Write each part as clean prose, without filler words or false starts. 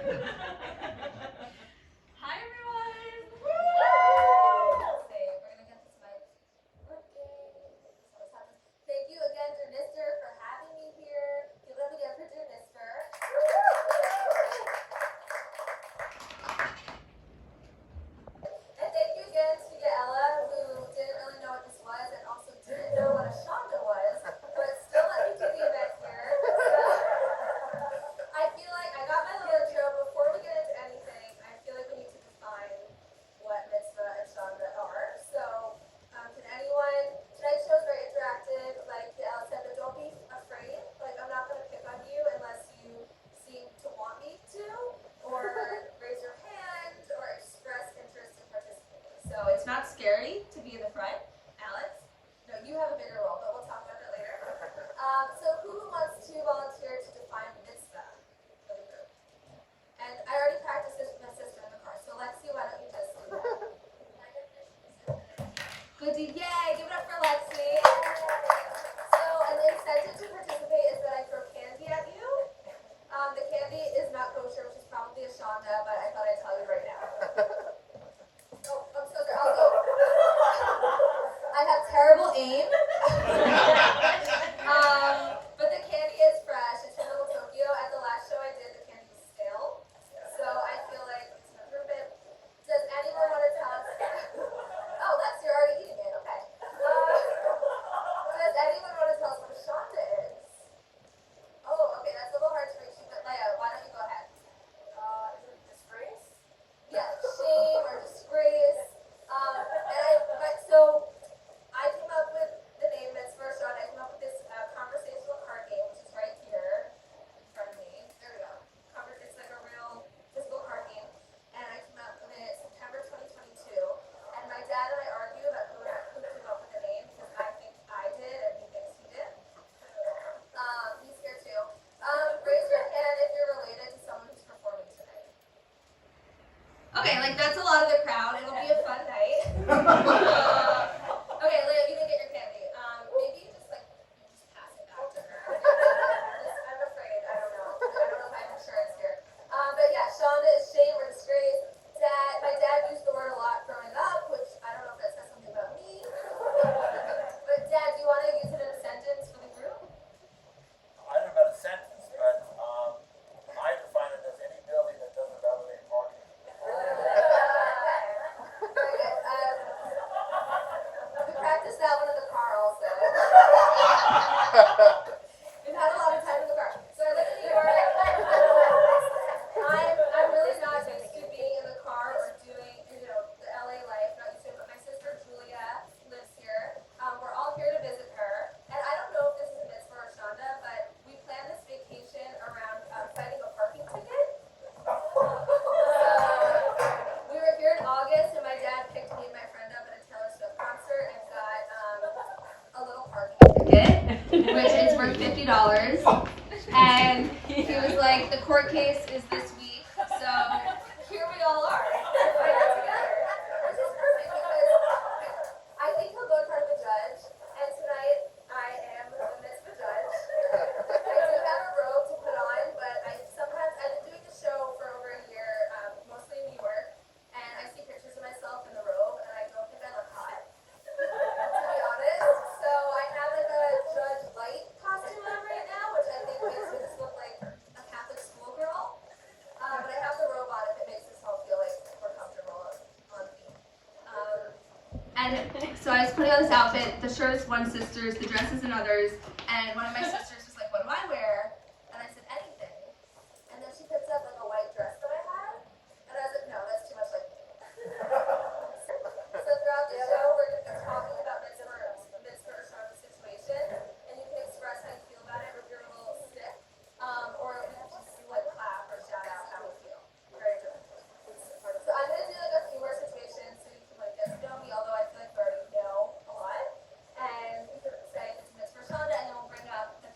Hi everyone! Woo! We're gonna get this mic working. Thank you again to Nister for having me here. Give it up again for Nister. And thank you again to Ella, who didn't really know what this was and also didn't know what a Shandah was, but still let me do the event here. I feel like I got my little intro. Before we get into anything, I feel like we need to define what Mitzvah and Shandah are. So, tonight's show is very interactive, like Ella said, but don't be afraid. Like, I'm not going to pick on you unless you seem to want me to, or raise your hand, or express interest in participating. So, it's not scary to be in the front. Alex? No, you have a bigger role, but we'll talk about that later. So, who wants to volunteer to define Mitzvah for the group? And I already practiced this with my sister in the car, so Lexi, why don't you just do that? Good deed. Yay! Give it up for Lexi. So, an incentive to participate is that I throw candy at you. The candy is not kosher, which is probably a Shandah, but I thought I'd tell you right now. Oh, I'm so sorry. I'll go. I have terrible aim. But the candy is fresh. It's from Little Tokyo. At the last show I did, the candy was stale. So I feel like it's not perfect. Does anyone want to tell us? Oh, Lex, you're already eating it. Okay. Does anyone want to tell us what a Shandah is? Oh, okay. That's a little hard to reach. But Leia, why don't you go ahead? Is it disgrace? Yeah, shame or disgrace. So I came up with the name Mitzvah or Shandah. I came up with this conversational card game, which is right here in front of me. There we go. It's like a real physical card game. And I came up with it September 2022. And my dad and I argue about who came up with the name because I think I did and he thinks he did. He's here too. Raise your hand if you're related to someone who's performing tonight. Okay, like that's a lot of the crowd. It'll be a fun night. Okay, Leah, you can get your candy. Maybe you just pass it back to her. I'm afraid. I don't know. I don't know if I have insurance here. But yeah, Shandah is shame or disgrace. My dad used the word a lot growing up, which I don't know if that says something about me. But Dad, do you want to use it in a sentence for the group? I don't know about a sentence, but I define it as any building that doesn't validate parking. Very good. We practiced that one in the car also. We've had a lot of time in the car. So I live in New York. I'm really not used to being in the car or doing, the LA life, not used to it, but my sister Julia lives here. We're all here to visit her. And I don't know if this is a Mitzvah or Shandah, but we planned this vacation around finding a parking ticket. We were here in August, and my dad picked me and my friend up at a Taylor Swift concert and got a little parking ticket, which is worth $50. And he was like, the court case is this week, so here we all are. We're fighting together. Which is perfect because I think he'll go in front of a judge, and tonight I am the Mitzvah judge. I do have a robe to put on, but I've been doing the show for over a year, mostly in New York, and I see pictures of myself in the robe, and I don't think I look hot, to be honest. So I have like a Judge Light costume on right now, which I think makes me just look like a Catholic schoolgirl. But I have the robe on if it makes us all feel like we're comfortable on theme. And so I was putting on this outfit. The shirt is one sister's, the dress is another's, and one of my sisters was like, "What do I wear?" And I said, "Anything." And then she picks up like a white dress that I had, and I was like, "No, that's too much like me." So throughout the show, we're going to be talking about Mitzvah or Shandah situation, and you can express how you feel about it with your little stick, or we can just clap or shout out how you feel. Very good. So I'm going to do a few more situations so you can get to know me, although I feel like you already know a lot. And you can say if it's Mitzvah or Shandah, and then we'll bring up the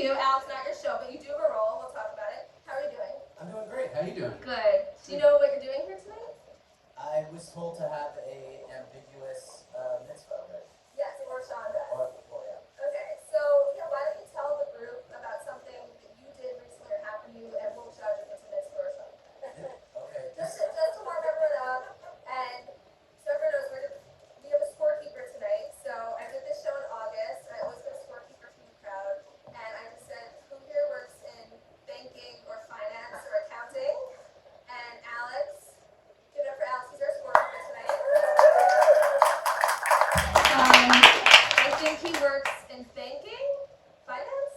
you. Alex, not your show, but you do have a role. We'll talk about it. How are you doing? I'm doing great. How are you doing? Good. Do you know what you're doing here tonight? I was told to have a ambiguous mitzvah, right? Yes, or Shandah. Yeah. Okay, so why don't you tell the group about something that you did recently or happened to you, and we'll judge if it's a mitzvah or Shandah. Okay. Just to warm everyone up, and so everyone knows we have a scorekeeper tonight. So I did this show in August. I always get a scorekeeper from the crowd, and I just said, who here works in banking or finance or accounting? And Alex, give it up for Alex. He's our scorekeeper tonight. I think he works in banking, finance,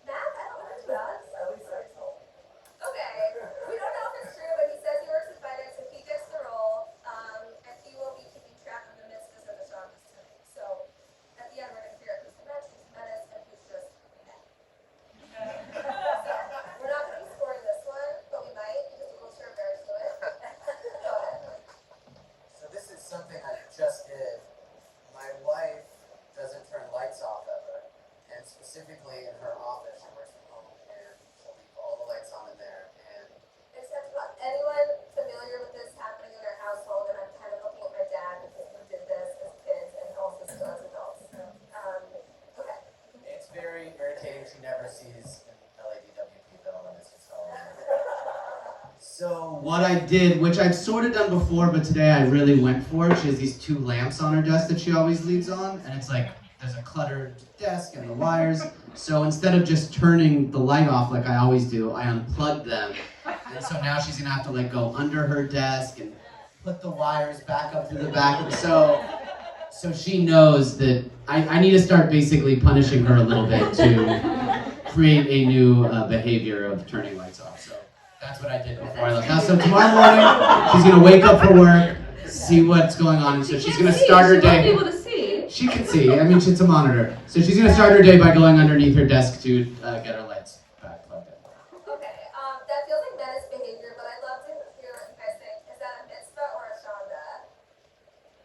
math. I don't know much about Alex. At least I told. Okay, we don't know if it's true, but he says he works in finance, so he gets the role, and he will be keeping track of the mitzvahs and the shandas tonight. So at the end, we're going to figure out who's the match, who's the menace, and who's just meh. So we're not going to be scoring this one, but we might because we'll share bears to it. Go ahead. So this is something I just did. My wife doesn't turn lights off ever, and specifically in her office, she works from home, and she'll leave all the lights on in there. And Except anyone familiar with this happening in their household, and I'm kind of looking at my dad because we did this as kids and also still as adults. Okay. it's very irritating. She never sees an LADWP bill, and it's just all over. So what I did, which I've sort of done before, but today I really went for it. She has these two lamps on her desk that she always leaves on, and it's like there's a cluttered desk and the wires. So instead of just turning the light off like I always do, I unplugged them. And so now she's gonna have to like go under her desk and put the wires back up through the back. So she knows that I need to start basically punishing her a little bit to create a new behavior of turning lights off. So that's what I did before I left house. So tomorrow morning, she's gonna wake up for work, see what's going on. So she's gonna start her day. She won't be able to see. She can see. I mean, it's a monitor. So she's gonna start her day by going underneath her desk to get her lights back plugged in. Okay, that feels like menace behavior, but I'd love to hear what you guys think. Is that a mitzvah or a Shandah?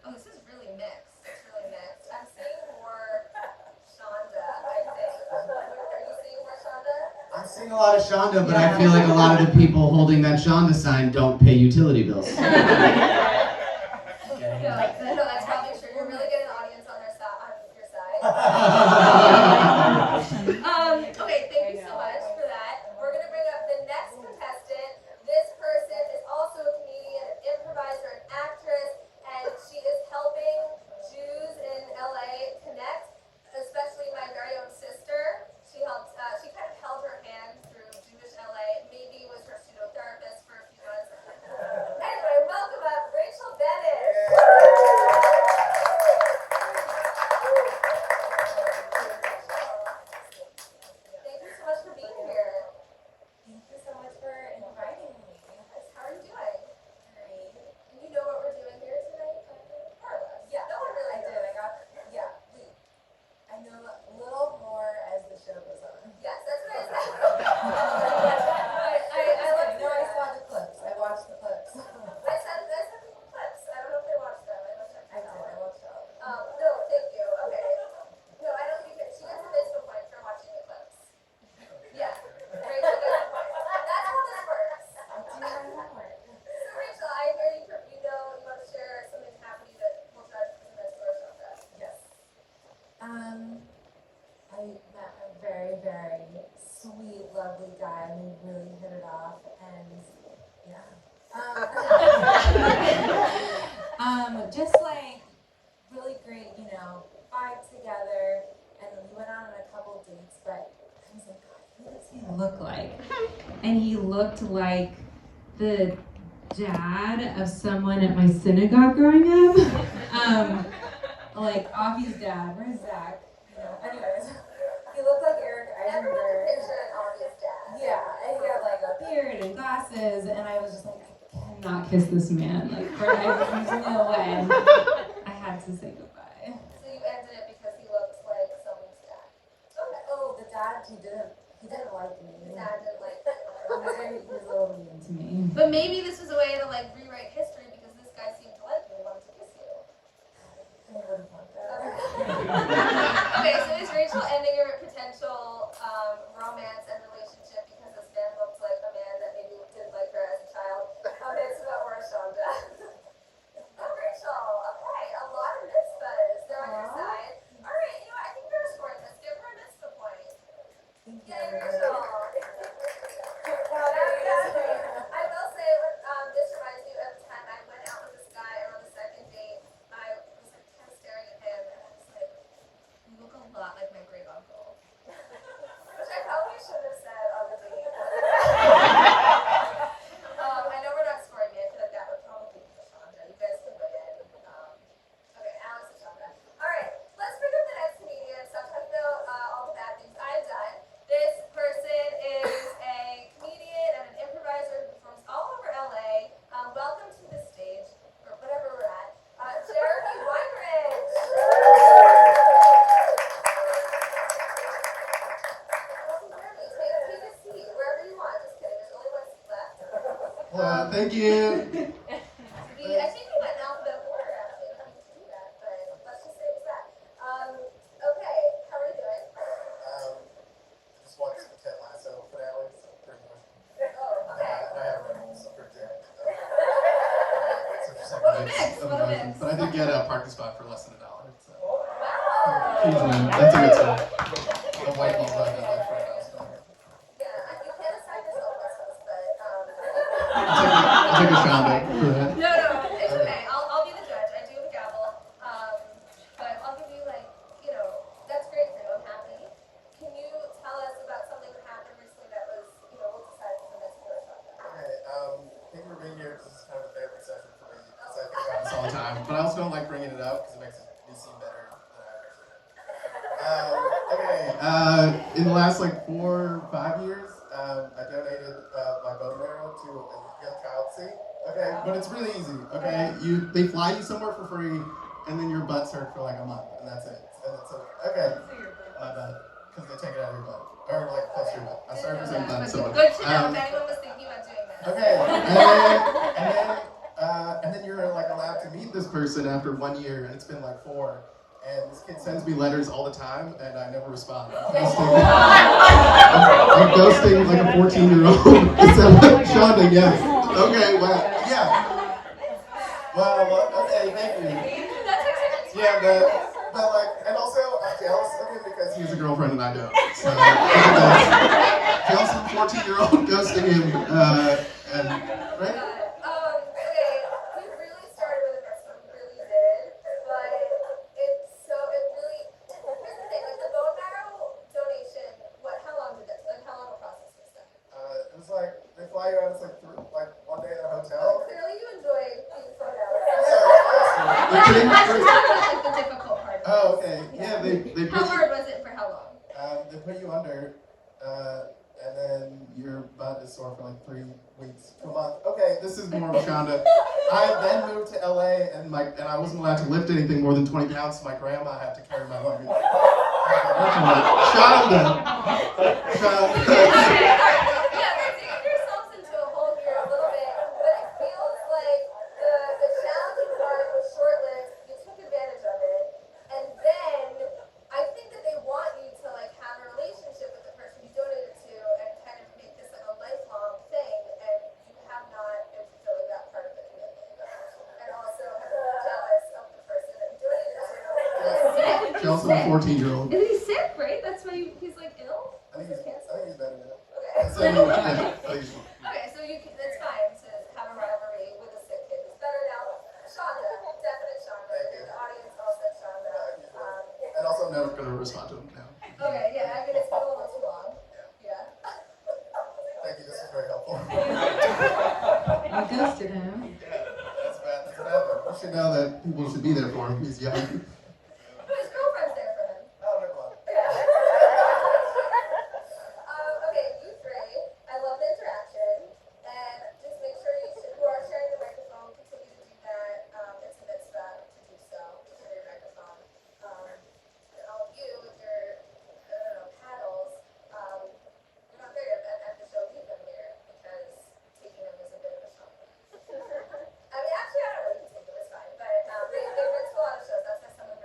Oh, this is really mixed. It's really mixed. I'm seeing more Shandah, I think. Are you seeing more Shandah? I'm seeing a lot of Shandah, but I feel like a lot of the people holding that Shandah sign don't pay utility bills. No, that's probably true. You're really getting an audience on your side. Okay, thank you so much for that. We're going to bring up the next contestant. This person is also a comedian, an improviser, an actress, and she is helping Jews in LA connect, especially my very own sister. She helped. She kind of held her hand through Jewish LA. Maybe was her pseudo-therapist for a few months. Anyway, welcome up Rachel Benish. Thank you so much for being here. Thank you so much for inviting me. How are you doing? Great. And you know what we're doing here tonight? More or less. Yeah, No one really I did. knows. I know a little more as the show goes on. Yes, that's what I said. I I love know I that. saw the clips. I watched the clips. I sent people clips. I don't know if they watched them. I must check I them did. I out. watched all of them. No, thank you. Okay. No, I don't think that she gets a mitzvah point for watching the clips. Yeah. Rachel gets a point. That's how this works. I do my homework. So Rachel, I hear you want to share something that happened to you that will judge as a mitzvah or something. Yes. I met a very, very sweet, lovely guy, and we really hit it off, and yeah. Just like really great, vibe together, and we went out on a couple dates, but I was like, God, who does he look like? And he looked like the dad of someone at my synagogue growing up. Like Avi's dad. Where's Zach? Anyways, he looked like Eric Everyone's a Eisenberg. picture and obvious dad. Yeah, and he had like a beard and glasses, and I was just like, I cannot kiss this man. Like, there's no way. I had to say goodbye. So you ended it because he looked like someone's dad. Okay. Oh, the dad, he didn't like me. His dad didn't like He was a little mean to me. But maybe this was a way to like rewrite history because this guy seemed to like you and wanted to kiss you. I wouldn't want that. Okay, so is Rachel ending your potential romance and relationship because this man looked like a man that maybe didn't like her as a child. A mitzvah or a Shandah. Oh, Rachel. Okay, a lot of mitzvahs. They're on your side. All right, you know what? I think we're scoring this. Give her a mitzvah point. Yay, Rachel. I will say, this reminds me of the time I went out with this guy, and on the second date, I was like kind of staring at him, and I was like, "You look a lot like my great uncle," which I probably shouldn't have said on the date. I know we're not scoring yet. I feel like that would probably be Shandah. You guys can weigh in. Okay, Alex and Shandah. All right, let's bring up the next comedian. Stop talking about all the bad things I've done. This person is a comedian and an improviser who performs all over LA. Welcome to the stage, or whatever we're at, Jeremy Weinrich. Jeremy, take a seat, wherever you want. Just kidding, there's only one seat left. Thank you. I think we went in alphabetical order, actually. I don't need to do that, but let's just say it was that. Okay, how are you doing? I just watched the Ted Lasso finale, so pretty much. Oh, okay. I have Red Bull, so pretty good. What a mix, what a mix. But I did get a parking spot for less than $1. So. Wow. Huge win. That's a good sign. The white balls I got like $4,000. Yeah, you can't assign yourself lessons, but I'll take a Shandah for that. no, it's okay. I'll be the judge. I do have a gavel. But I'll give you that's great for you. I'm happy. Can you tell us about something that happened recently that was, we'll decide if it's a mitzvah or something? Okay, thank you for being here. This is kind of a therapy session for me because I think about this all the time. But I also don't like bringing it up because it makes me seem better than I actually am. Okay, in the last 4 or 5 years, I donated my bone marrow to a young child seat. Okay, but it's really easy. Okay, they fly you somewhere for free, and then your butt's hurt for a month, and that's it. And it's okay. My butt, because they take it out of your butt, or close to your butt. I started saying butt, so Good to know if anyone was thinking about doing that. okay, and then you're allowed to meet this person after 1 year, and it's been 4. And this kid sends me letters all the time, and I never respond. I'm ghosting like a 14-year-old. Shandah, yes. Okay, well, yeah. Well, okay, thank you. Yeah, but and also I'm jealous of him because he has a girlfriend and I don't. So, jealous of a 14-year-old ghosting him, and right? Okay, we really started with a mitzvah, we really did, but here's the thing, the bone marrow donation, how long did that, how long a process was that? It was they fly you out, it's 1 day at a hotel. Oh, clearly you enjoyed being flown out. Yeah, Let's talk about the difficult part. oh, okay. Yeah, they How put hard was it for how long? they put you under, and then your butt is sore for 3 weeks to a month. Okay, this is more of a Shandah. I then moved to LA, and I wasn't allowed to lift anything more than 20 pounds, so my grandma had to carry my luggage. Shandah. Yeah, we're digging yourselves into a hole here a little bit, but it feels like the challenging part was short-lived. You took advantage of it, and then I think that they want you to have a relationship with the person you donated to and kind of make this a lifelong thing, and you have not been fulfilling that part of the commitment, and also have been jealous of the person that you donated to. Jealous of a 14-year-old. Isn't he sick? Right? That's why he's ill. I think he's better now. Okay. So, Okay, so it's fine to have a rivalry with a sick kid. It's better now. Shandah, definite Shandah. Thank you. The audience all said Shandah. And also, I'm never going to respond to him now. Okay, yeah, it's been a little too long. Yeah. Thank you, this is very helpful. You ghosted him. That's bad. That's bad. You should know that people should be there for him. He's young. His girlfriend's there for him. Oh, no problem. Yeah. Okay, you three. I love the interaction. And just make sure who are sharing the microphone, continue to do that. It's a mitzvah to do so. Share your microphone. And all of you with your, paddles. We're not there yet at the show. Leave them here because taking them is a bit of a shock. I mean, actually, I don't know. You can take them. It's fine. But they've been to a lot of shows. That's why some of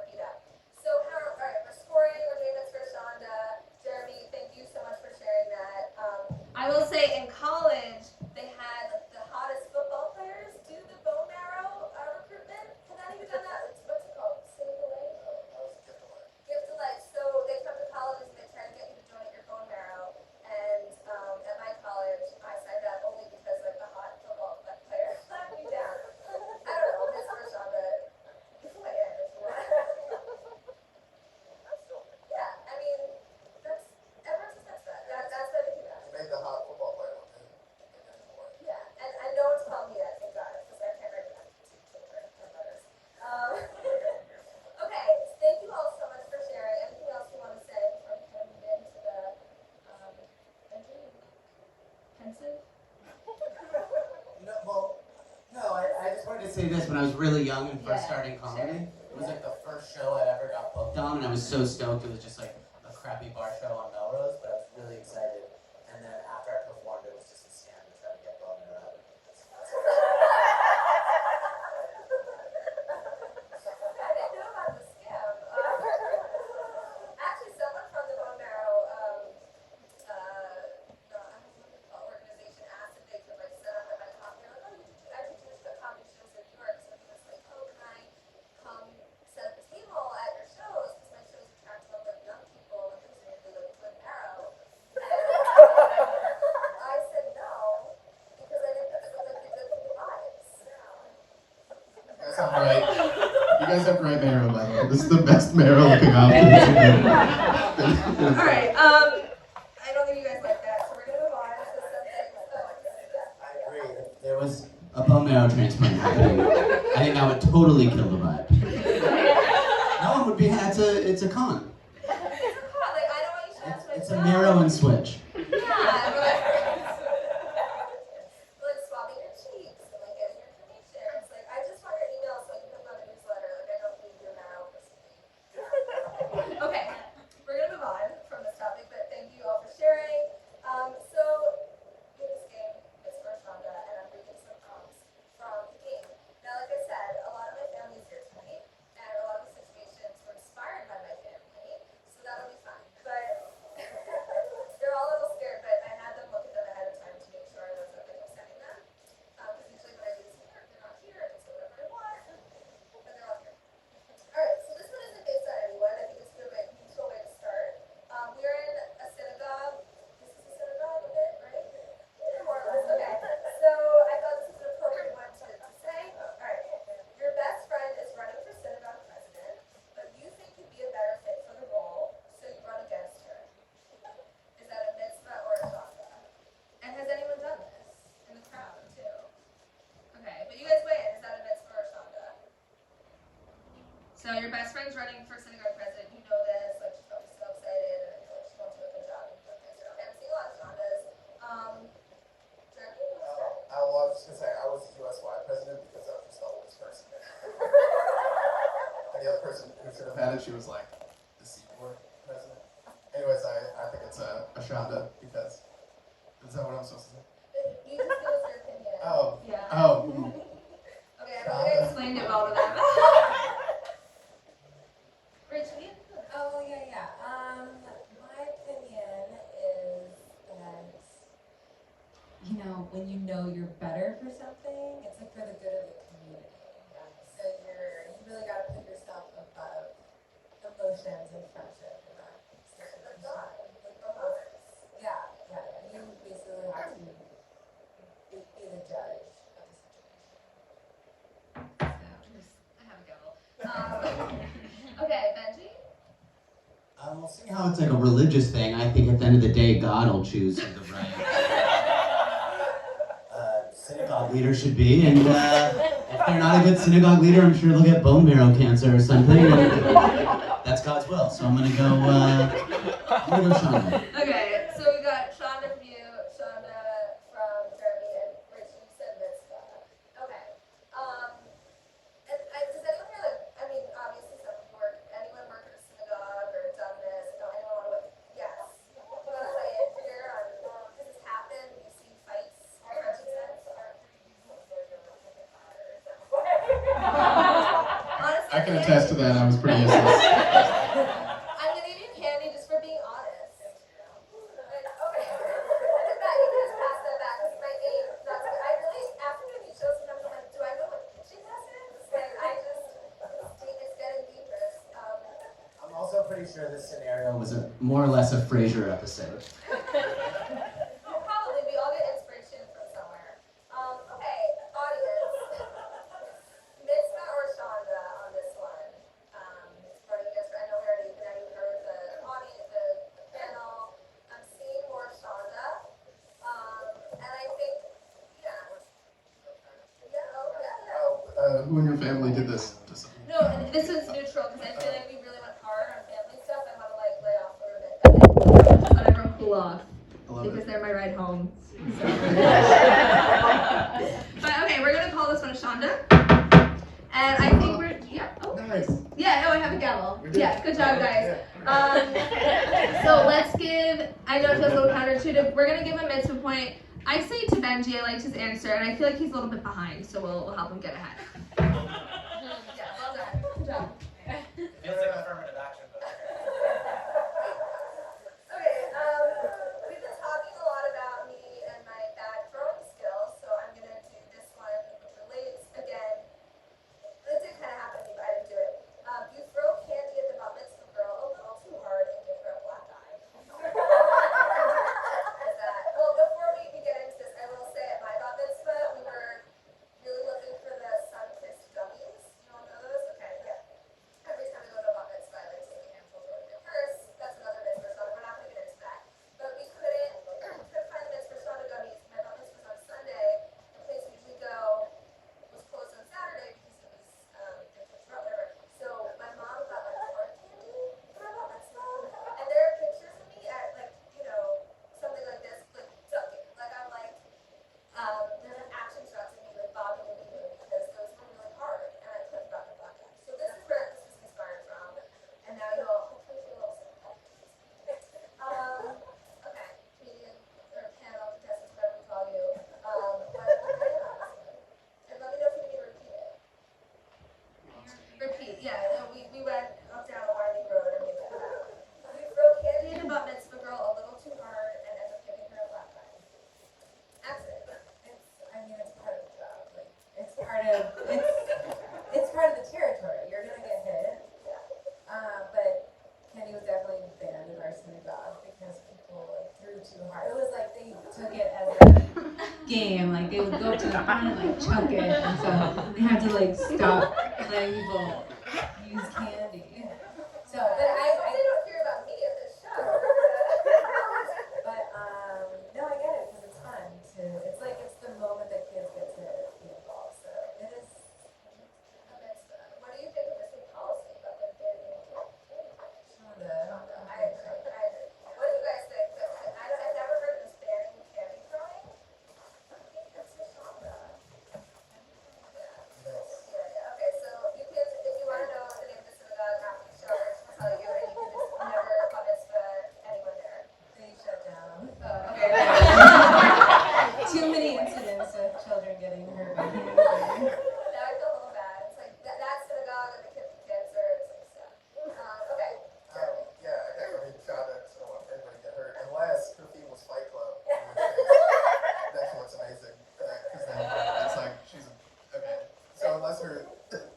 say this, when I was really young and first starting comedy, It was like the first show I ever got booked on, and I was so stoked. It was just like a crappy bar show on Melrose, but I was really excited. And then after I performed, it was just a scam to try to get Bowman out. I didn't know about the scam. Actually, someone from the Bone Marrow organization asked if they could like set up at my comedy. They're like, oh, I do Jewish comedy shows in New York, so he was like, oh, can I come set up a table at your shows? Because my shows attract a lot of young people, and presumably like Bone Marrow. And I said no because I didn't think it was like the good vibes. You guys have great marrow, by the way. This is the best marrow looking option. All right. I don't think you guys like that, so we're gonna move on to something. I agree. If there was a bone marrow transplant happening, I think that would totally kill the vibe. No one would be. It's a con. Like, I don't want you to ask my It's a marrow and switch. Yeah, like swabbing your cheeks and like getting your information. It's like I just want your email so I can put it on the newsletter. Like I don't need your marrow personally. Okay, we're gonna move on from this topic, but thank you all for sharing. So in this game, it's for Shandah, and I'm reading some prompts from the game. Now, like I said, a lot of my family is here tonight, and a lot of the situations were inspired by my family, so that'll be fun. But they're all a little scared, but I had them look at them ahead of time to make sure I wasn't like upsetting them. Because usually when I do this here, they're not here, and so whatever I want, but they're all here. Alright, so this one isn't based on anyone. I think it's a good way, mutual way to start. We're in a synagogue. This is a synagogue a bit, right? More or less. Okay. So I thought this was an appropriate one to say. Alright. Your best friend is running for synagogue president, but you think you'd be a better fit for the role, so you run against her. Is that a mitzvah or a shandah? And has anyone done this in the crowd too? Okay, but you guys weigh in. Is that a mitzvah or a shandah? So your best friend's running for synagogue president. You know this. Like she's probably so excited, and I feel like she wants to do a good job. Okay, I'm seeing a lot of shandahs. Jeremy, you want to start? I was just gonna say I was the USY president because I was just the oldest person there. And the other person who should have had it, she was like the Seaboard president. Anyways, I think it's a Shandah because is that what I'm supposed to say? You just give us your opinion. Oh. Yeah. Oh. Okay, I don't think I explained it well to them. Rachel, you? Oh, yeah. My opinion is that, you know, when you know you're better for something, it's like for the good of the community. So you really got to put yourself above emotions and friendship in that situation. Yeah. You basically have to be the judge of the situation. I have a gavel. Okay, Benji? Well, seeing how it's like a religious thing, I think at the end of the day, God will choose who the right synagogue leader should be, and if they're not a good synagogue leader, I'm sure they'll get bone marrow cancer or something. And that's God's will. So I'm gonna go Shandah. Okay, so we got Shandah from you, Shandah from Jeremy, and Rachel, you said mitzvah. Okay. And does anyone here, like, I mean, obviously some of you anyone work at a synagogue or done this? No, anyone want to work? Yes. You want to say it here? Does this happen? You see fights? Honestly, I can attest to that. I was pretty useless. I'm gonna give you candy just for being honest. Okay. Look at that. You can just pass that back. Because my aim, not to, I really, after doing these shows, sometimes I'm like, do I go with pitching lessons? Like, it's getting dangerous. I'm also pretty sure this scenario was more or less a Frasier episode. Probably, we all get inspiration from somewhere. Okay, audience. Mitzvah or Shandah on this one? What do you guys? I know we already heard the audience, the panel. I'm seeing more Shandah, and I think, yeah. Who in your family did this? No, and this is neutral because I feel like we really went hard on family stuff. I want to like lay off a little bit, let everyone cool off because they're my ride home. So. But okay, we're gonna call this one a Shandah. And I think we're, yeah, oh. Nice. Yeah, I have a gavel. We did. Yeah, good job, guys. Yeah. So let's give, I know it feels a little counterintuitive, we're going to give a mitzvah point. I say to Benji, I liked his answer, and I feel like he's a little bit behind, so we'll help him get ahead. Yeah, well done. Good job. Feels like affirmative action, but Okay, we've been talking a lot about me and my bad throwing skills, so I'm going to do this one, which relates, again, it did kind of happen to me, but I didn't do it. You throw candy at the bat mitzvah girl a little too hard and give her a black eye. Is that, well, before we get into this, I will say at my bat mitzvah, we were really looking for the sun-kissed gummies. You all know those? Okay, yeah. Every time I go to a bat mitzvah, I like take a handful, throw it in their purse. That's another mitzvah shana. We're not going to get into that. But we couldn't find the mitzvah shana gummies. My bat mitzvah was on Sunday. The place we usually go was closed on Saturday because it was whatever. So my mom got like hard candy for my bat mitzvah. And there are pictures of me at like, something like this, like ducking. Like I'm like, there's an action shot of me like bobbing and weaving because those were really hard and I couldn't grab the black eye. So this is where this was inspired from. And now you'll hopefully feel a little sympathetic. Okay, comedian or panel contestants, whatever we call you. What did I ask? And let me know if you need to repeat it. Repeat, yeah. No, we went up down a winding road and we cut out. We throw candy in a bat mitzvah girl a little too hard and end up giving her a black eye. Accent. It's part of the job. Like, it's part of the territory. You're gonna get hit. But Kenny was definitely banned in our synagogue because people threw too hard. It was like they took it as a game. Like they would go up to the front and chuck it, and so they had to stop letting people use candy. So, But I don't hear about me at this show. but no, I get it because it's fun to. It's like it's the moment that kids get to be involved. So it is. What do you think of this new policy about them banning Shandah. I agree. What do you guys think? I've never heard of this banning candy throwing. I think that's the Shandah. Yeah. Okay, so you can, if you want to know the name of the synagogue after the show, we'll tell you, and you can just never bat mitzvah anyone there. They shut down. Oh, okay. Too many incidents of children getting hurt by candy. Now I feel a little bad. It's like that synagogue and the kid with cancer. It's like stuff. Okay. Jeremy. Yeah, I mean, Shandah, so I don't want everybody to get hurt. Unless her theme was Fight Club. That's what's amazing. Because then it's like, she's, okay. So unless her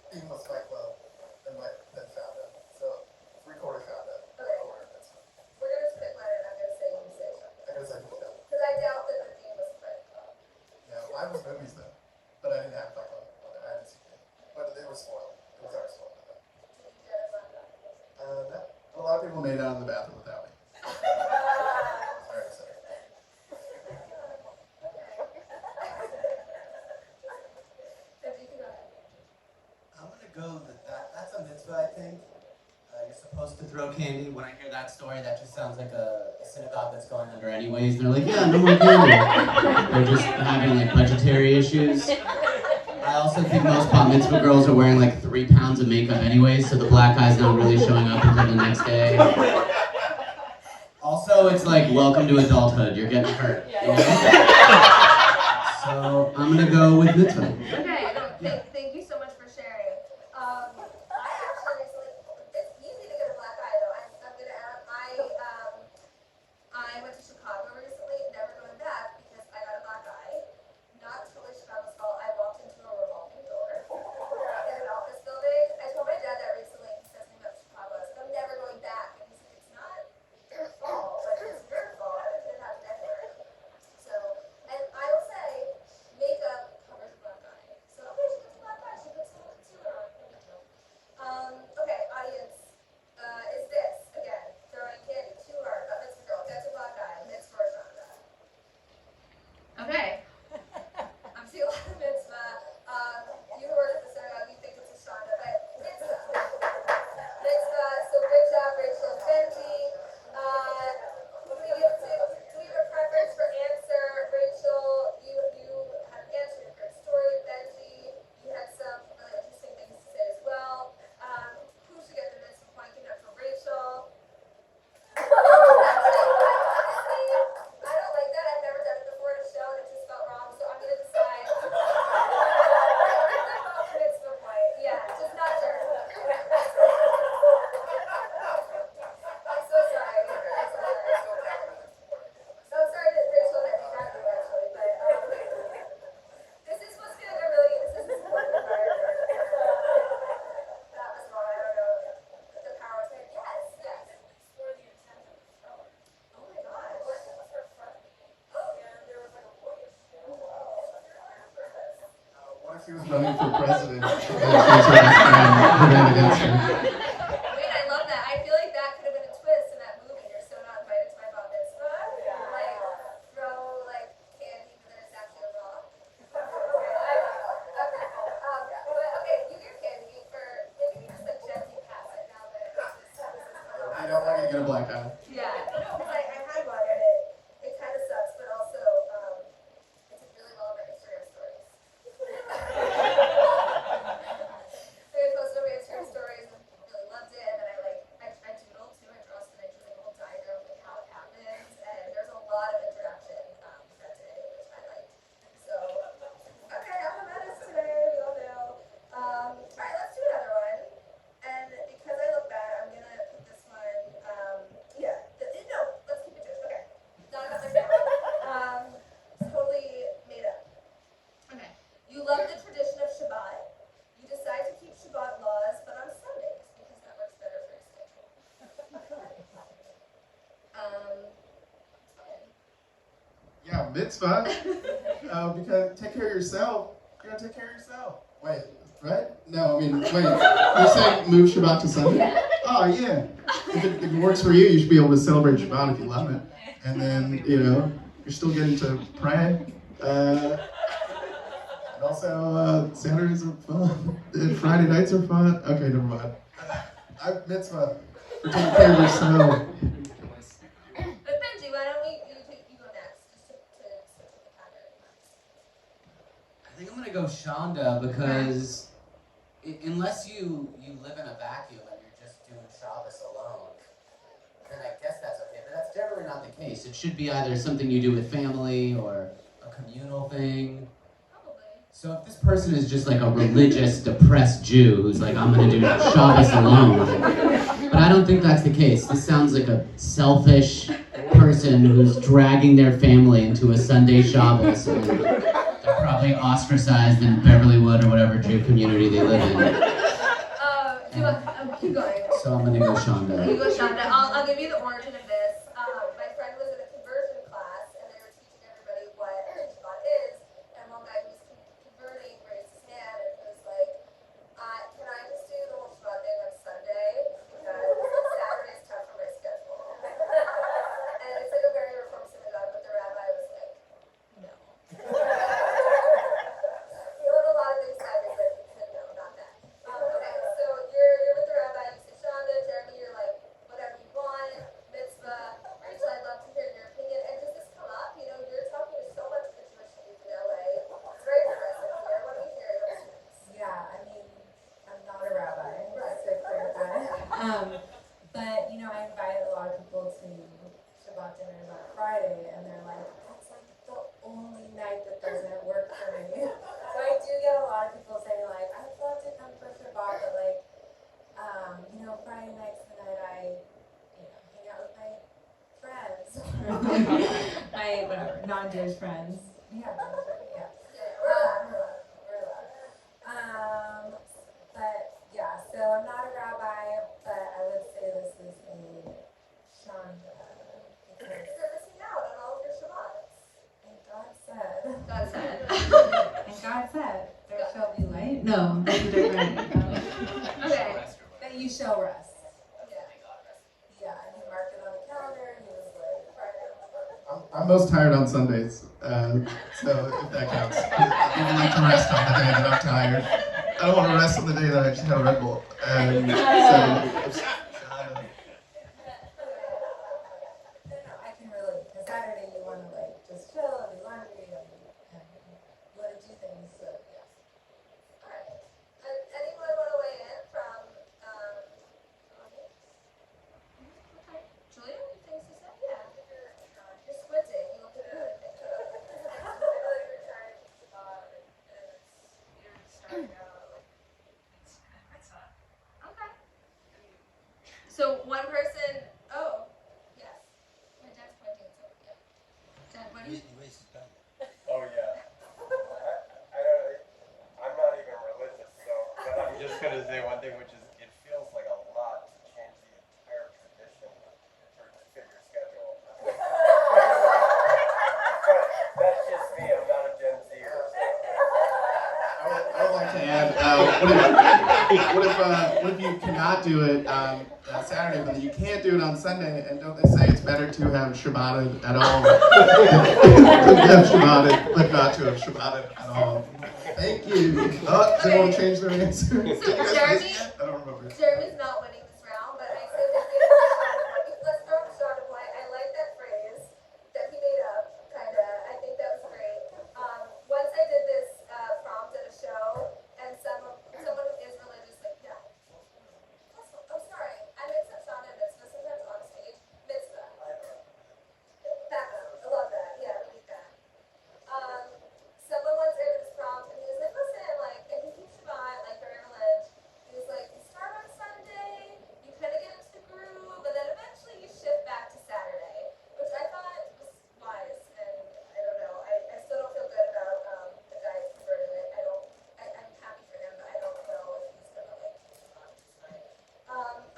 theme was Fight Club, then Shandah. So, 3/4 Shandah. Okay. That's fine. We're going to split one and I'm going to say you say something. I guess I can tell. Because I doubt that the theme was Fight Club. Yeah, mine was movies though. But I didn't have Fight Club. I didn't see it. But they were spoiled. It was our spoiled. Did you get us on that? No. A lot of people made out in the bathroom without me. Sorry to say. I'm gonna go that's a mitzvah, I think. You're supposed to throw candy. When I hear that story, that just sounds like a synagogue that's going under anyways. They're like, yeah, no more candy. They're just having budgetary issues. I also think most bat mitzvah girls are wearing 3 pounds of makeup anyways, so the black eye's not really showing up until the next day. Also, it's welcome to adulthood. You're getting hurt. You know? So I'm gonna go with mitzvah. Okay, thank you so much for sharing. I actually recently, it's easy to get a black eye though. I'm gonna add, I went to Chicago recently, never going back because I got a black eye. Not totally Chicago's fault. I walked into a revolving door in an office building. I told my dad that recently. He says something about Chicago. I said, I'm never going back. And he's like, it's not your fault, but it's your fault. I think it happened anywhere. So, and I will say, makeup covers a black eye. So, okay, she puts a black eye. She puts some concealer on. Okay, audience. Is this, again, throwing candy too hard, but mitzvah girl, gets a black eye, mitzvah or Shandah? She was running for president. And she was her best friend who ran against her. Wait, I love that. I feel like that could have been a twist in that movie. You're so not invited to my bar mitzvah. Like, throw, like, candy, but then it's actually a rock. Okay, you get candy for, maybe we just let Jesse pass it now that this is I don't want you to get a black eye. Yeah, no, because I had one and it kind of sucks, but also it did really well on my Instagram stories. So I posted on my Instagram stories and people really loved it, and then I doodled too. I drew like a little diagram of like how it happens, and there's a lot of interaction that day, which I liked. So okay, I'm a menace today. We all know. All right, let's do another one. And because I look bad, I'm gonna put this one. No, let's keep it Jewish. Okay, not about my family. Totally made up. Okay, you love the tradition of Shabbat. You decide to keep Shabbat laws, but on Sundays because that works better for your schedule. Yeah, mitzvah. Because take care of yourself. You gotta take care of yourself. Wait, right? No, I mean, wait. You're saying move Shabbat to Sunday? Oh, yeah. If it works for you, you should be able to celebrate Shabbat if you love it. And then, you're still getting to pray. And also, Saturdays are fun. And Friday nights are fun. Okay, never mind. Mitzvah. For taking care of yourself. But Benji, why don't you go next, just to switch up the pattern. I think I'm gonna go Shandah because unless you live in a vacuum and you're just doing Shabbos alone, then I guess that's okay. But that's generally not the case. It should be either something you do with family or a communal thing. Probably. So if this person is just like a religious, depressed Jew who's like, I'm gonna do Shabbos alone, but I don't think that's the case. This sounds like a selfish person who's dragging their family into a Sunday Shabbos, and they're probably ostracized in Beverlywood or whatever Jew community they live in. Keep going. So I'm gonna go Shandah. You go Shandah. I'll give you the origin of this. My friend was in a conversion class, and they were teaching everybody what Shabbat is. And one guy who was converting raised his hand and he was like, "Can I just do the whole Shabbat thing on Sunday? Because Saturday's tough for my schedule." And it's like a very reformed synagogue, but the rabbi was like, "No." He wrote a lot of things sideways, but he said no, not that. Okay, so you're with the rabbi. You say Shandah. Jeremy, you're like whatever you want. Mitzvah. Rachel, I'd love to hear your opinion. And does this come up? You're talking to so much of the Jewish youth in LA. It's very progressive here. What do we hear? Your opinions? Yeah, I mean, I'm not a rabbi, just to clarify. But, I invite a lot of people to Shabbat dinners on Friday, and they're like, that's like the only night that doesn't work for me. So I do get a lot of people saying, like, I'd love to come for Shabbat, but, like, Friday night's the night I, hang out with my friends. My, whatever, non-Jewish friends. Yeah, yeah. We're allowed. But yeah, so I'm not a rabbi, but I would say this is a Shandah. You're missing out on all of your Shabbats. And God said, God said. there shall be light. No, that's a different. Okay. That you shall rest. Yeah. Yeah, and he marked it on the calendar, and he was like, Friday. I'm most tired on Sundays, so if that counts. I would like to rest on the day that I'm tired. I don't want to rest on the day that I just had a Red Bull. And so, I can relate. Because Saturday you want to just chill and do laundry and you want to do things. So yeah. Alright. Anyone want to weigh in from audience? Okay. Julia, things to say? Yeah. You're squinting. You look good. Okay. So one person. Oh, yes. My dad's pointing. So yeah. Dad, what do you? Oh yeah. I'm not even religious, but I'm just gonna say one thing, which is it feels like a lot to change the entire tradition to fit your schedule. But that's just me. I'm not a Gen Zer. So. I not do it Saturday, but you can't do it on Sunday. And don't they say it's better to have Shabbated at all than to have Shabbated, but not to have Shabbated at all? Thank you. Oh, Okay. someone changed their answer. Did you guys Jeremy- raise it yet? I don't remember. Jeremy's not winning this round, but I said that let's throw him Shandah play. I like that phrase that he made up, kinda. I think that was great. Once I did this prompt at a show, and someone who is religious, like, yeah. Oh, sorry. I mixed up Shandah and Mitzvah sometimes on stage. Mitzvah. Back up. I love that. Yeah, we need that. Someone once added this prompt, and he was like, listen, like, if you keep Shabbat, like, during a lunch, he was like, you start on Sunday, you kind of get into the groove, and then eventually you shift back to Saturday, which I thought was wise, and I don't know, I still don't feel good about the guy who converted it. I'm happy for him, but I don't know if he's gonna, like, keep on tonight.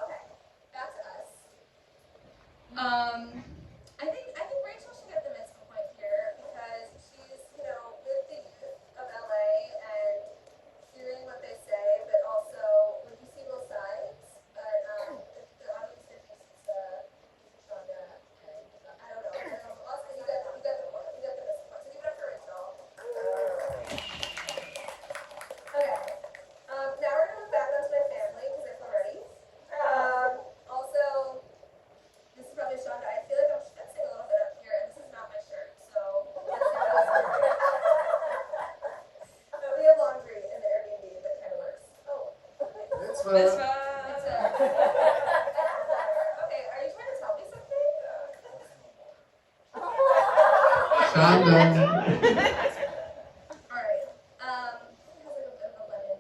Okay, back to us. I think Rachel should get the mitzvah point here because she's, with the youth of LA and hearing what they say, but also when you see both sides. But the audience here thinks it's Shandah, and I don't know. Also, you got the point. You got the mitzvah point. So give it up for Rachel. Okay. Now we're gonna move back onto my family because I feel ready. Also. This is probably Shandah. I feel like I'm schwitzing a little bit up here, and this is not my shirt, so let's see how this works. We have laundry in the Airbnb that kind of works. Oh. Mitzvah. Okay, are you trying to tell me something? Shandah. All right. It has like a bit of a lemon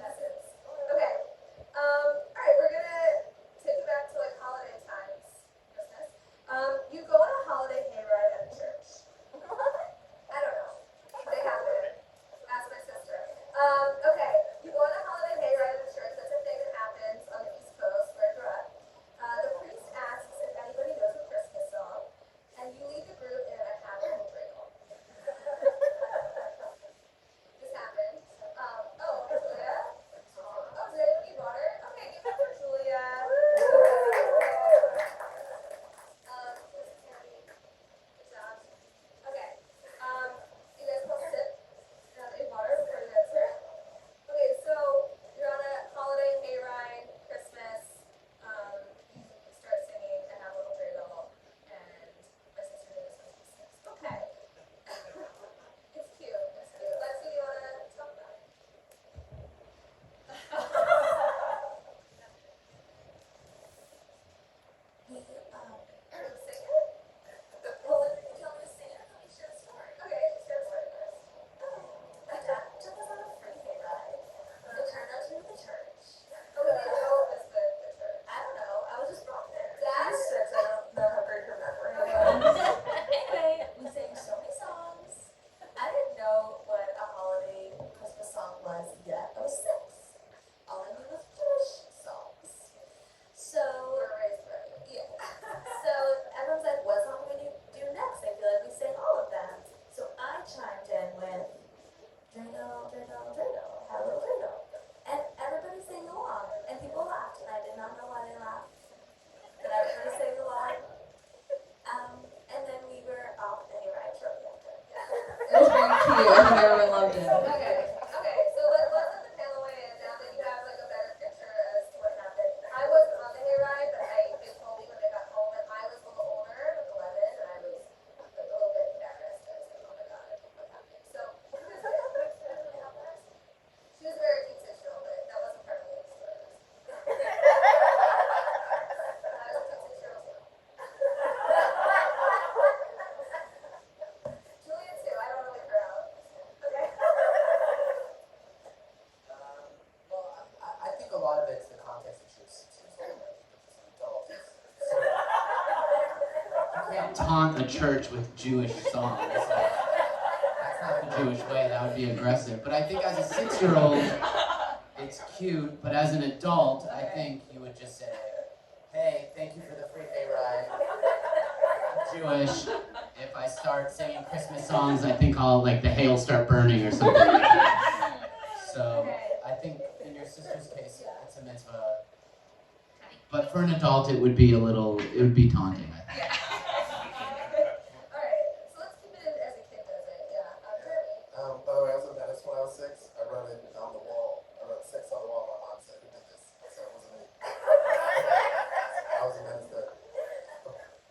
essence. Okay. All right, we're gonna take it back to like holiday times, Christmas. You go on a holiday hayride at a church. I don't know. They happen. Ask my sister. Okay. You go on a holiday hayride at a church. That's a thing that happens on the East Coast where I grew up. The priest asks if anybody knows a Christmas song, and you lead the group in I Have a Little Dreidel. This happened. Julia? Oh, did anyone need water? Okay, give it up for Julia. This is Tammy. Good job. Okay. You guys both sit and have a water before you answer. Okay, so you're on a holiday hayride, Christmas. You start singing I Have a Little Dreidel, and my sister did this when she was 6. Okay. It's cute. It's cute. Let's see, you want to talk about it? Sing it? Well, if you tell me to sing it, let me share a story. Okay, share a story first. My dad took us on a free hayride. It turned out to be the church. Oh, we didn't know it was the church. I don't know. I was just brought there. Dad? He's 6. I don't know how great her memory is. Anyway, we sang so many songs. I didn't know what a holiday Christmas song was yet. I was 6. All I knew was Jewish songs. So, We're raised ready. yeah. So everyone's like, what song are we gonna do next? I feel like we sang all of them. So I chimed in with Dreidel, Dreidel, Dreidel, have a little Dreidel. And everybody sang along. And people laughed, and I did not know why they laughed. But everybody sang along. And then we were off the hayride shortly after. It was very cute. I think everyone loved it. Okay, so let's let the panel weigh in now that you have like a better picture as to what happened. I wasn't on the hayride, but they told me when they got home, and I was a little older, like 11, and I was like a little bit embarrassed. I was like, oh my god, what happened? So she was very consensual, but that wasn't part of the story. I was consensual too. Julia too. I don't know leave her out. Okay. Well, I think a lot of it's the context that she was 6 years old, which is an adult. So, you can't taunt a church with Jewish songs. That's not the Jewish way. That would be aggressive. But I think as a 6-year-old, it's cute. But as an adult, I think you would just say, "Hey, thank you for the free hayride. I'm Jewish. If I start singing Christmas songs, I think I'll the hay will start burning or something like that." So I think in your sister's case, it's a mitzvah. But for an adult, it would be taunting, I think. Yeah. Alright, so let's keep it as a kid does it. Yeah. Jeremy. By the way, I was a Benish when I was 6. I wrote it on the wall. I wrote 6 on the wall. My mom said, "Who did this?" So it wasn't me. I was a Benish then.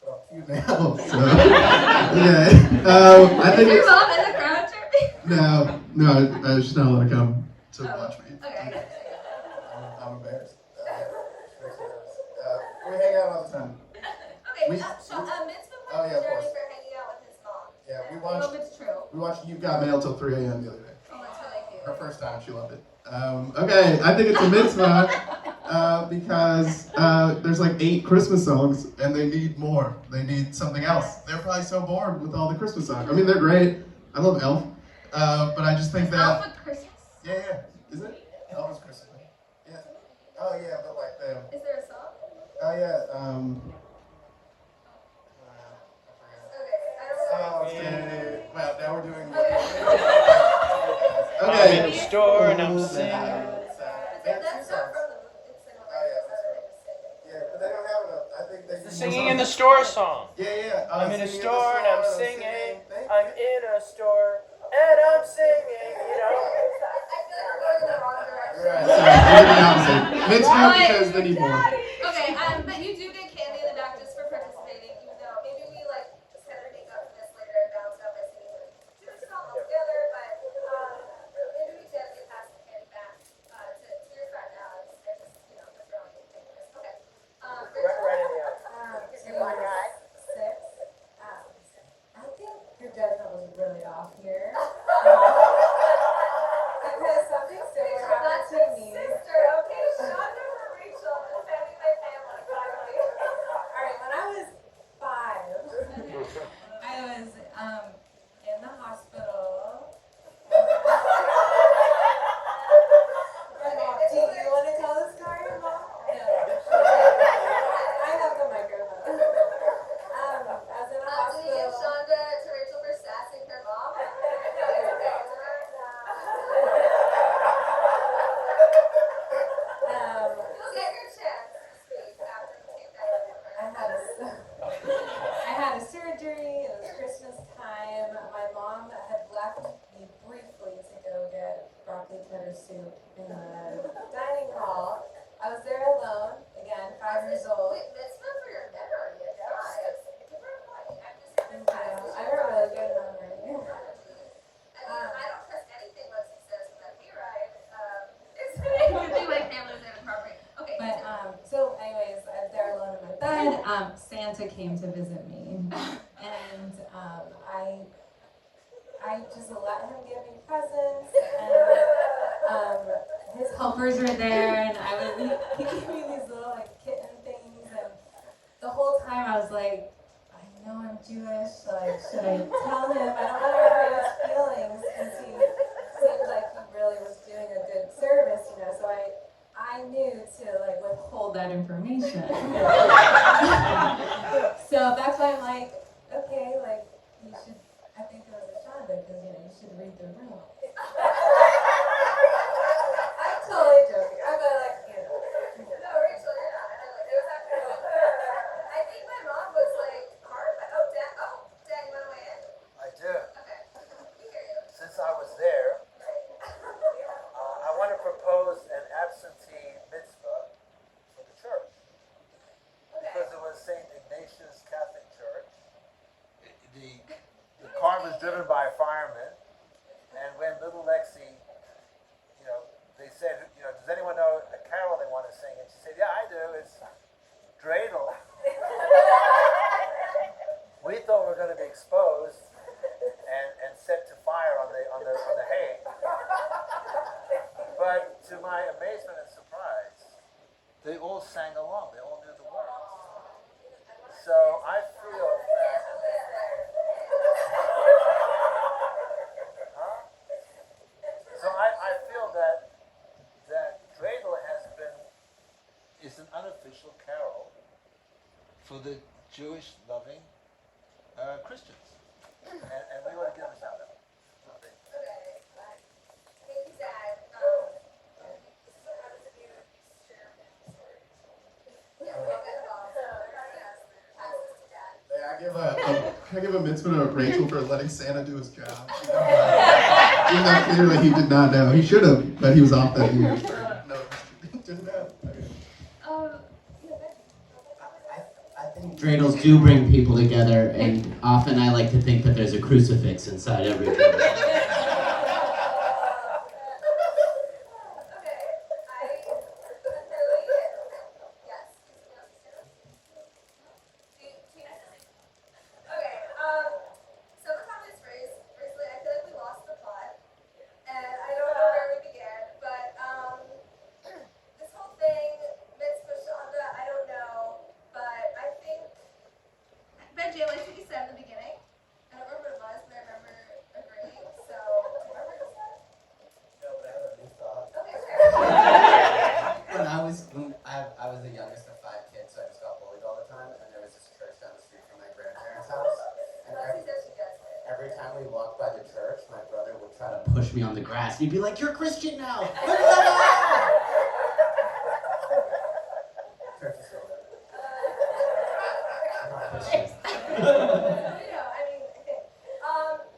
But I'm cute now. So okay. I think Is your it's mom in the crowd, Jeremy? no. She's not allowed to come to Oh, watch me. Okay. I'm embarrassed. We hang out all the time. Okay, We- so Mitzvah Oh, yeah, of Jeremy course. for hanging out with his mom. Yeah, I don't know if it's true. we watched You Got Mail till 3 a.m. the other day. Oh, that's really cute. Her first time, she loved it. Okay, I think it's a mitzvah because there's like 8 Christmas songs and they need more. They need something else. They're probably so bored with all the Christmas songs. I mean, they're great. I love Elf. But I just think that. Elf with Christmas? Yeah. Is it? Elf is Christmas. Yeah. Oh, yeah, but like the. Is there a song? Oh, yeah. Okay, I don't know. Okay. Well, now we're doing. I'm Okay. in the store and I'm singing. That's not from the movie. It's like Yeah, but they don't have enough. I think they. The singing in the store song. Yeah. I'm in a Singing store and I'm singing. I'm in a store and I'm singing. You know. I feel like we're going in the wrong direction. Right. So we're the opposite. Mitzvah because they need more. Okay, but you do get candy in the back just for participating, even though maybe we like just kind of make up for this later and balance it out by singing like do this song all together, but maybe we can get past the candy back to your friend Alex and just, just throwing it in this. Okay. Right in the eye. Six. I think your judgment was really off here. Because something similar happened to me. Sister, okay, Shandah for Rachel, defending my family, finally. Alright, when I was 5, I was in the hospital. Do you want to tell the story, Mom? No. I have the microphone. I was in a Did you give hospital. Shandah to Rachel for sassing her mom? You'll get your chance to speak after you take that. I had a surgery. It was Christmas time. My mom had left me briefly to go get broccoli cheddar soup in the dining hall. I was there alone, again, 5 years old. Wait, mitzvah for your memory, I guess. Give her a point. I'm just having I have a really good memory. I don't trust anything Leslie says when I'm here. It could be my family's inappropriate. Okay. But so anyways, I was there alone in my bed. Santa came to visit me, and I just let him give me presents, and his helpers were there, and he gave me these little like kitten things, and the whole time I was like, I know I'm Jewish, like should I tell him? I don't want to hurt his feelings because he seemed like he really was doing a good service, So I knew to like withhold that information. So that's why I'm like, okay, like you should. I think it was a Shandah because you should read the room. I'm totally joking. I'm like, No, Rachel, you're not. It was after I think my mom was like, hard. Dad, you want to weigh in? I do. Okay. We hear you. Since I was there, I want to propose an absentee mitzvah for the church. Because it was St. Ignatius Catholic Church. The car was driven by firemen, and when little Lexi, they said, does anyone know a carol they want to sing? And she said, yeah, I do. It's dreidel. We thought we were going to be exposed and set to fire on the hay. But to my amazement and surprise, they all sang along. They all knew the words. So I feel that. So I feel that dreidel is an unofficial carol for the Jewish loving Christians, and we want to give them a shout out. Okay. Thank you, Dad. How does it mean Easter? Can I give a mitzvah to Rachel for letting Santa do his job? Even though clearly he did not know. He should have, but he was off that year. No, didn't know. I think dreidels do bring people together, and often I like to think that there's a crucifix inside every dreidel. Benji, I liked what you said in the beginning. I don't remember what it was, but I remember agreeing. So, do you remember what you said? No, but I have a new thought. Okay, sure. When I was the youngest of 5 kids, so I just got bullied all the time, and there was this church down the street from my grandparents' house. And every time we walked by the church, my brother would try to push me on the grass. He'd be like, "You're Christian now!" Church is still there. I'm not Christian.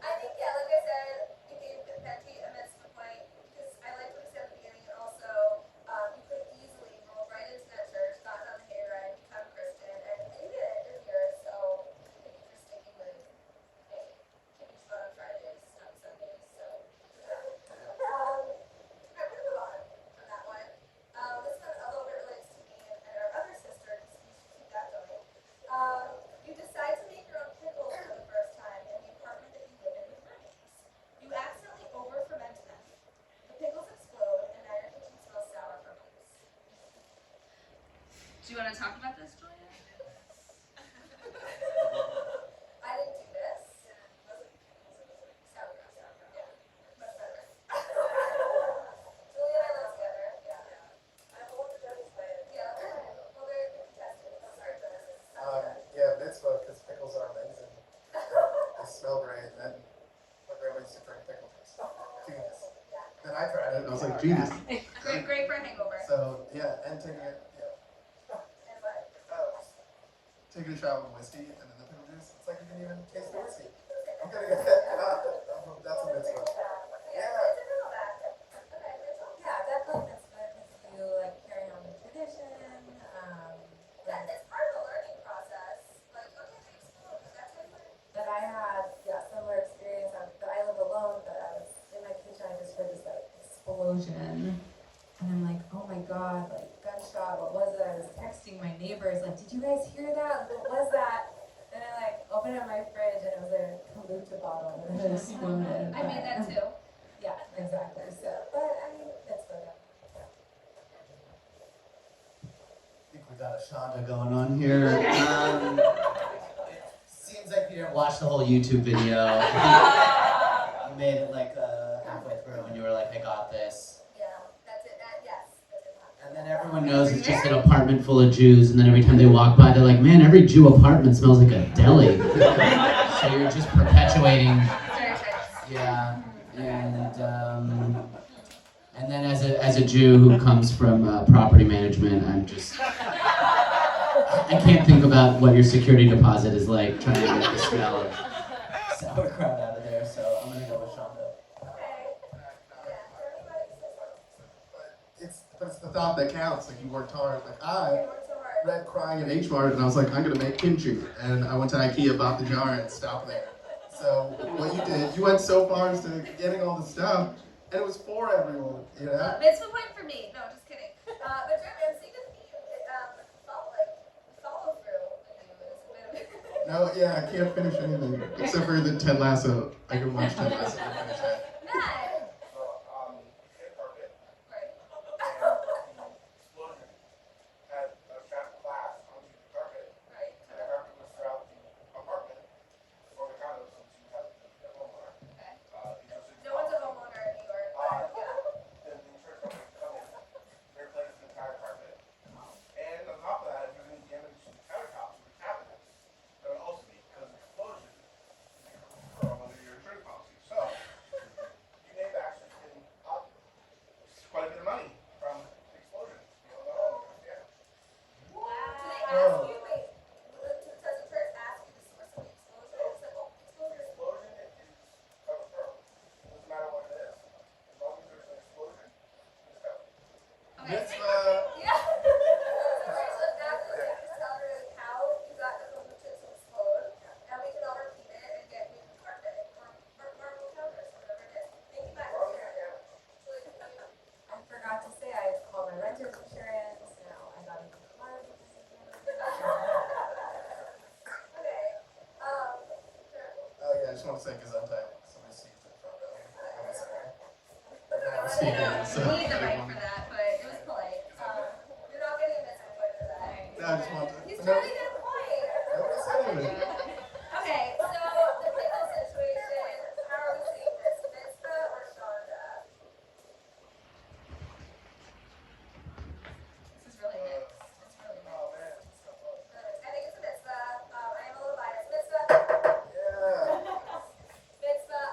I think, yeah, like I said, it gave Benji a mitzvah point because I liked what he said at the beginning, and also you could have easily rolled right into that church, gotten on the hayride, become Christian, and you did it this year, so I think you're sticking with, hey, keeping fun on Fridays, not Sundays, so I'm gonna move on from that one. This one a little bit relates to me and our other sister, because we should keep that going. You decide to make your own pickles for the first time in the apartment that you live in with roommates. You accidentally over-ferment them. The pickles explode, and now your kitchen smells sour from ice. Do you want to talk about this, Julia? I didn't do this. Sour, yeah, much better. Julia and I live together, yeah. I hold the judges by it. Yeah, well, they're contestants. Sorry, judges. Yeah, mitzvah, because pickles are amazing. They smell great, and my grandma used to drink pickle juice. Genius. Then I tried it, and I was like, genius. Great for a hangover. So, yeah, and taking it, And what? taking a shot with whiskey and then the pickle juice, it's like you can even taste the whiskey. I'm gonna get that. That's a mitzvah. Yeah, it's a pickleback. Okay, Rachel. Yeah, definitely mitzvah because you like carry on the tradition. It's part of the learning process. Like, okay, they explode. That's different. But I had similar experience. I live alone, but I was in my kitchen. I just heard this like explosion, and I'm like, oh my god, like gunshot. What was it? I was texting my neighbors like, did you guys hear that? What was that? And I like opened up my fridge and it was a kombucha bottle and it exploded. I made that too. Yeah, exactly. So, but I mean, it's good. I think we got a Shandah going on here. Seems like you didn't watch the whole YouTube video. You made it like halfway through and you were like, I got this. Yeah, that's it. Yes, that did happen. And then everyone knows it's just an apartment full of Jews, and then every time they walk by, they're like, man, every Jew apartment smells like a deli. So you're just perpetuating. Yeah. And then as a Jew who comes from property management, I can't think about what your security deposit is like trying to get the smell of sauerkraut out of there, so I'm gonna go with Shandah. Okay. Yeah, But it's the thought that counts. Like, you worked hard. Like, I you worked so hard. read Crying in H Mart, and I was like, I'm gonna make kimchi. And I went to IKEA, bought the jar, and stopped there. So what you did, you went so far as to getting all the stuff, and it was for everyone, you know? Mitzvah point for me. No, just kidding. But Jeremy, I'm seeing a theme. Follow through. Is a bit of No, yeah, I can't finish anything except for the Ted Lasso. I can watch Ted Lasso and finish that. Matt. Hit carpet, Right. and the explosion had a shattered glass onto the carpet, Right. and the carpet was throughout the apartment, or the condo, since you have the homeowner. Okay. Because No one's a homeowner in New York. But yeah. then the insurance company would come in, they replace the entire carpet. And on top of that, if there's any damage to the countertops or the cabinets, that would also be because of the explosion from under your insurance policy. So, Mitzvah. Yeah. So Rachel, after you celebrated a cow, you got the kombucha to explode, and we can all repeat it and get new carpet or marble counters, whatever it is. Thank you, Matt. I forgot to say I called my renter's insurance. Now I got a new car because of him. Okay. Oh yeah, I just want to say Gesundheit. Somebody sneezed in front of me. I'm sorry. Matt was speaking, so We need the I mic didn't for want that, but it was polite. You're not getting a missing point for that. to. I just wanted to. He's trying to get a point. Nobody said anything. Okay, so the pickle situation, how are we seeing this? Mitzvah or Shandah? This is really mixed. It's really mixed. Oh man, it's so close. I think it's a mitzvah. I am a little biased. Mitzvah. Yeah. Mitzvah.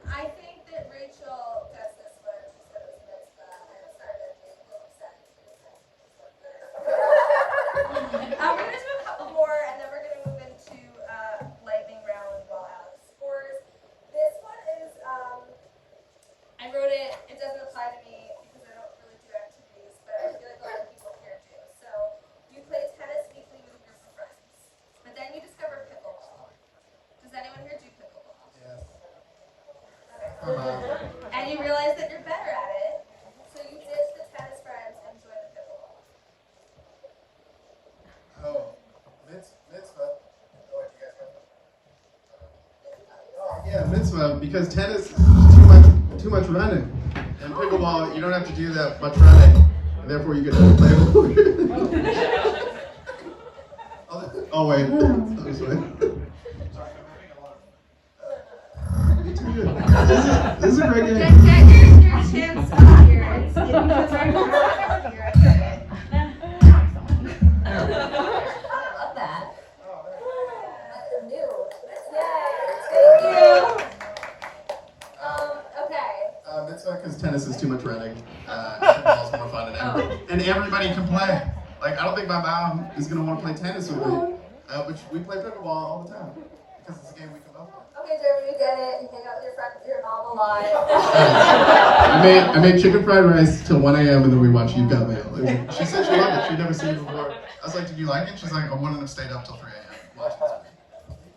I think that Rachel gets this one. She said it was mitzvah. I'm starting to be a little upset. We're gonna do a couple more, and then we're gonna move into lightning round while Alex scores. This one is I wrote it. It doesn't apply to me because I don't really do activities, but I feel like a lot of people here do. So you play tennis weekly with a group of friends, but then you discover pickleball. Does anyone here do pickleball? Yes. Okay. And you realize that you're better at it, so you ditch the tennis friends and join the pickleball. Oh, mitzvah. Oh, wait, you guys got Oh, yeah, mitzvah, because tennis is too much running. And pickleball, you don't have to do that much running, and therefore you get to play more. Oh, wait. This way. Me too. This is a great game. Get your chance up here. It's because I'm not over here. I get it. I love that. That's new. Yay. Thank you. Okay. Mitzvah, because tennis is too much running. Pickleball's more fun, and everybody can play. Like, I don't think my mom is going to want to play tennis with me, but we play pickleball all the time, because it's a game we can both play. Okay, Jeremy, you get it. You hang out with your friend, your mom a lot. I made chicken fried rice till 1 a.m. and then we watched You've Got Mail. She said she loved it. She'd never seen it before. I was like, "Did you like it?" She's like, "I wouldn't have stayed up till 3 a.m. watching this movie."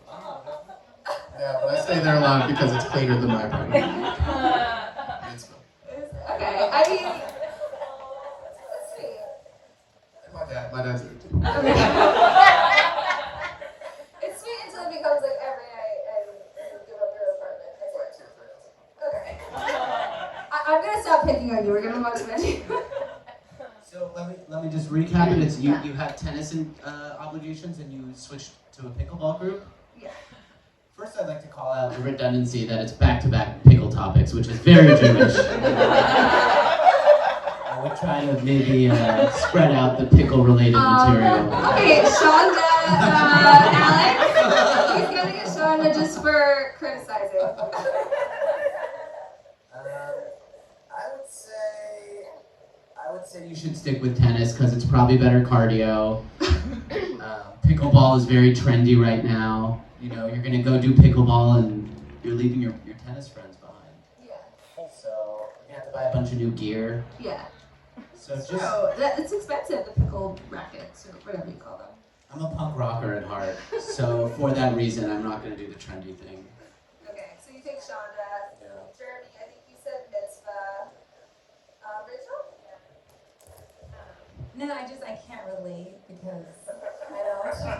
Yeah, but I stay there a lot because it's cleaner than my apartment. Mitzvah. Okay, I mean, that's sweet. And my dad's there too. It's sweet until it becomes like every night and you give up your apartment. It's like 2 or 3 hours. Okay. I'm gonna stop picking on you. We're gonna move on to Benji. So let me just recap it. It's you had tennis obligations and you switched to a pickleball group. Yeah. First, I'd like to call out the redundancy that it's back-to-back pickle topics, which is very Jewish. I would try to maybe spread out the pickle-related material. Okay, Shandah, Alex. He's getting a Shandah just for criticizing. I would say you should stick with tennis because it's probably better cardio. Pickleball is very trendy right now. You know, you're gonna go do pickleball and you're leaving your tennis friends behind. Yeah. So you have to buy a bunch of new gear. Yeah. So just It's expensive, the pickle rackets or whatever you call them. I'm a punk rocker at heart, so for that reason, I'm not gonna do the trendy thing. Okay, so you take Shandah. Yeah. Jeremy, I think you said Mitzvah. Rachel? No, I can't relate because I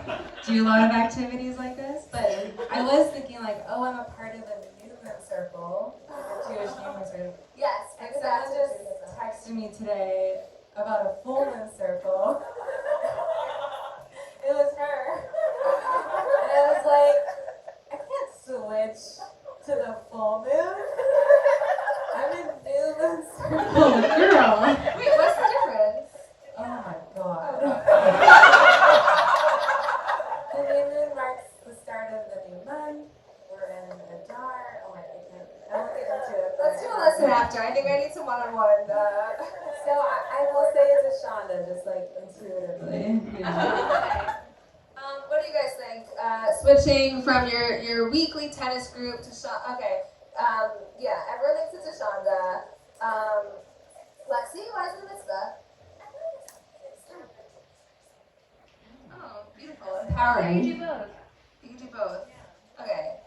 don't do a lot of activities like this. But I was thinking like, oh, I'm a part of a movement circle, like a Jewish movement circle. Yes, And exactly. someone just texted me today about a full moon circle. It was her. And I was like, I can't switch to the full moon. I'm in new moon circle, girl. Wait, what's the difference? Oh my god. The new moon marks the start of the new month. We're in Adar. Oh my god, I won't get into it. Let's do a lesson after. I think I need some one-on-one. So I will say it's a Shandah, just like intuitively. Okay. What do you guys think? Switching from your weekly tennis group to Shandah. Okay. Yeah, everyone thinks it's a Shandah. See, why is it a mitzvah? Oh, beautiful. Empowering. You can do both. You can do both. Okay.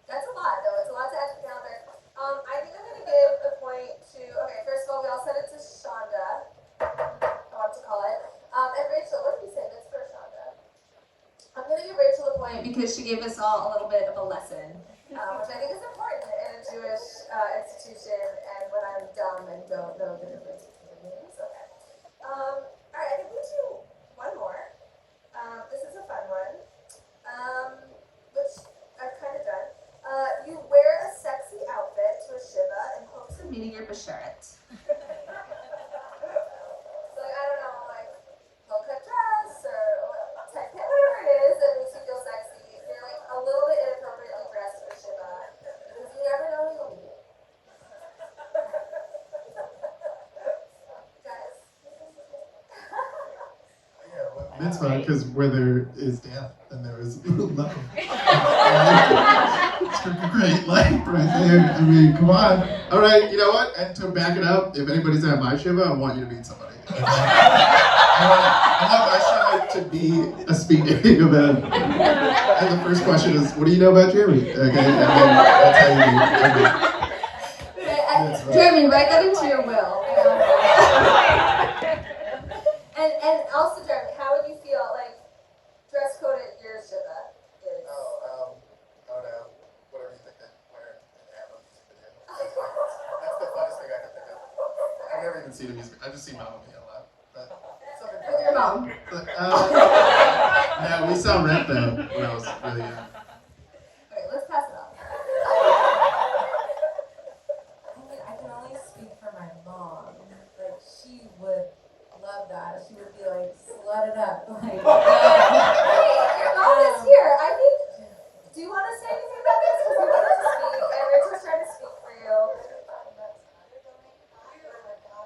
That's a lot, though. It's a lot to add to the calendar. I think I'm going to give a point to, okay, first of all, we all said it to Shandah. I want to call it. And Rachel, what did we say? That's for Shandah. I'm going to give Rachel a point because she gave us all a little bit of a lesson, which I think is important in a Jewish institution and when I'm dumb and don't know the difference between names. Okay. All right, I think we do one more. This is a fun one, which I've kind of done. You wear a sexy outfit to a shiva in hopes of meeting your basheret. So, like, I don't know, like, low-cut dress or tight pants, whatever it is that makes you feel sexy. You're, like, a little bit inappropriately dressed for shiva because you never know who you'll meet. Guys? Yeah, mitzvah, because where there is death, then there is love. It's freaking great life right there. I mean, come on. All right, you know what? And to back it up, if anybody's at my shiva, I want you to meet somebody. I want my shiva to be a speed dating event. And the first question is, what do you know about Jeremy? Okay, and then that's how you meet. Okay. Jeremy, write that into your will. And also, Jeremy, how would you feel, like, dress code at your shiva is? Oh, I don't know. Whatever you think they wear in the Amber music video. That's the funnest thing I can think of. I've never even seen a music. I've just seen Mamma Mia a lot. But something With your mom. But, no, we saw Rent though when I was really young. Okay, let's pass it off. I mean, I can only speak for my mom. Like, she would love that. She would be like, slut it up. Like, Your mom is here. I think. Do you want to say anything about this? Because you wanted to speak, and Rachel's trying to speak for you.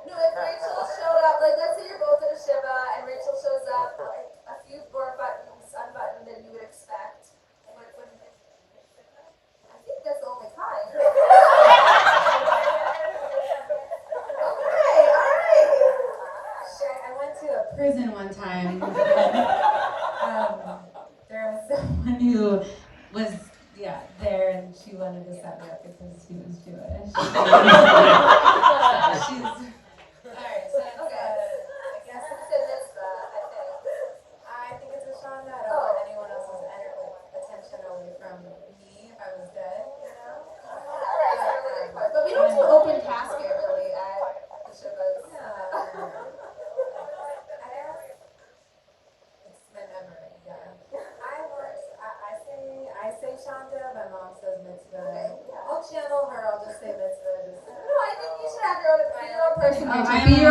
No, if Rachel showed up, like, let's say you're both at a shiva, and Rachel shows up, like, a few more buttons unbuttoned than you would expect. I think that's the only kind. Okay, all right. I went to a prison one time. There was someone who was, there, and she wanted to set me up because he was Jewish. She's... Alright, so Okay. I guess It's a mitzvah, I think it's a Shandah. I don't want anyone else's attention away from me if I was dead, you know? Alright, but we don't do open casket really at the shivas. It's my memory, yeah. I say Shandah, my mom says Mitzvah. Okay, yeah. I'll channel her, I'll just say Mitzvah. No, I think you should have your own person. Oh, Be your